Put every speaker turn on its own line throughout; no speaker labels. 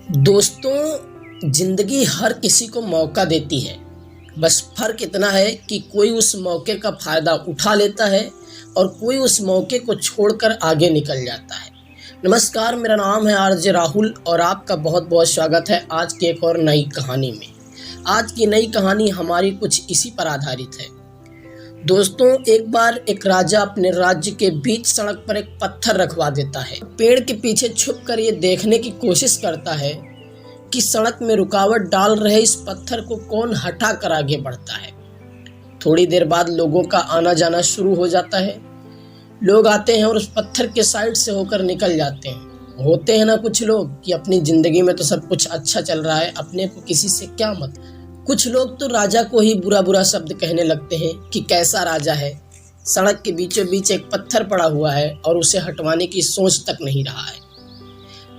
दोस्तों, जिंदगी हर किसी को मौका देती है। बस फर्क इतना है कि कोई उस मौके का फ़ायदा उठा लेता है और कोई उस मौके को छोड़कर आगे निकल जाता है। नमस्कार, मेरा नाम है आरजे राहुल और आपका बहुत बहुत स्वागत है आज की एक और नई कहानी में। आज की नई कहानी हमारी कुछ इसी पर आधारित है। दोस्तों, एक बार एक राजा अपने राज्य के बीच सड़क पर एक पत्थर रखवा देता है। पेड़ के पीछे छुपकर ये देखने की कोशिश करता है कि सड़क में रुकावट डाल रहे इस पत्थर को कौन हटा कर आगे बढ़ता है। थोड़ी देर बाद लोगों का आना जाना शुरू हो जाता है। लोग आते हैं और उस पत्थर के साइड से होकर निकल जाते हैं। होते हैं ना कुछ लोग कि अपनी ज़िंदगी में तो सब कुछ अच्छा चल रहा है, अपने को किसी से क्या मतलब। कुछ लोग तो राजा को ही बुरा बुरा शब्द कहने लगते हैं कि कैसा राजा है, सड़क के बीचों बीच एक पत्थर पड़ा हुआ है और उसे हटवाने की सोच तक नहीं रहा है।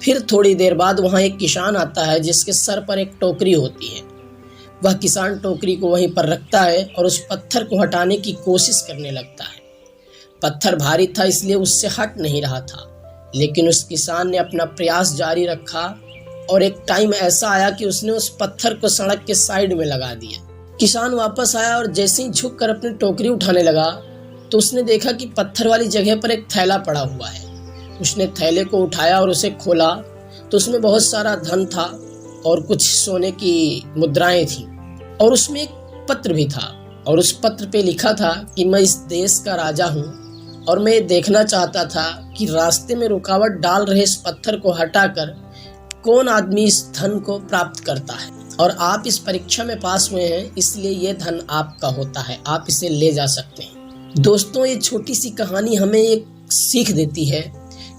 फिर थोड़ी देर बाद वहाँ एक किसान आता है जिसके सर पर एक टोकरी होती है। वह किसान टोकरी को वहीं पर रखता है और उस पत्थर को हटाने की कोशिश करने लगता है। पत्थर भारी था इसलिए उससे हट नहीं रहा था, लेकिन उस किसान ने अपना प्रयास जारी रखा और एक टाइम ऐसा आया कि उसने उस पत्थर को सड़क के साइड में लगा दिया। किसान वापस आया और जैसे ही झुक कर अपनी टोकरी उठाने लगा तो उसने देखा कि पत्थर वाली जगह पर एक थैला पड़ा हुआ है। उसने थैले को उठाया और उसे खोला तो उसमें बहुत सारा धन था और कुछ सोने की मुद्राएं थी और उसमें एक पत्र भी था और उस पत्र पे लिखा था कि मैं इस देश का राजा हूँ और मैं ये देखना चाहता था कि रास्ते में रुकावट डाल रहे इस पत्थर को हटाकर कौन आदमी इस धन को प्राप्त करता है, और आप इस परीक्षा में पास हुए हैं इसलिए ये धन आपका होता है, आप इसे ले जा सकते हैं। दोस्तों, ये छोटी सी कहानी हमें एक सीख देती है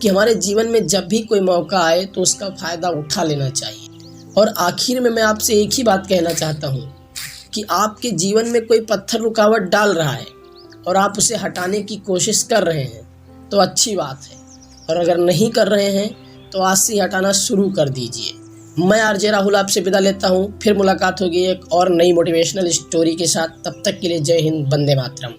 कि हमारे जीवन में जब भी कोई मौका आए तो उसका फ़ायदा उठा लेना चाहिए। और आखिर में मैं आपसे एक ही बात कहना चाहता हूँ कि आपके जीवन में कोई पत्थर रुकावट डाल रहा है और आप उसे हटाने की कोशिश कर रहे हैं तो अच्छी बात है, और अगर नहीं कर रहे हैं तो आज से हटाना शुरू कर दीजिए। मैं आरजे राहुल आपसे विदा लेता हूँ। फिर मुलाकात होगी एक और नई मोटिवेशनल स्टोरी के साथ। तब तक के लिए जय हिंद, वंदे मातरम।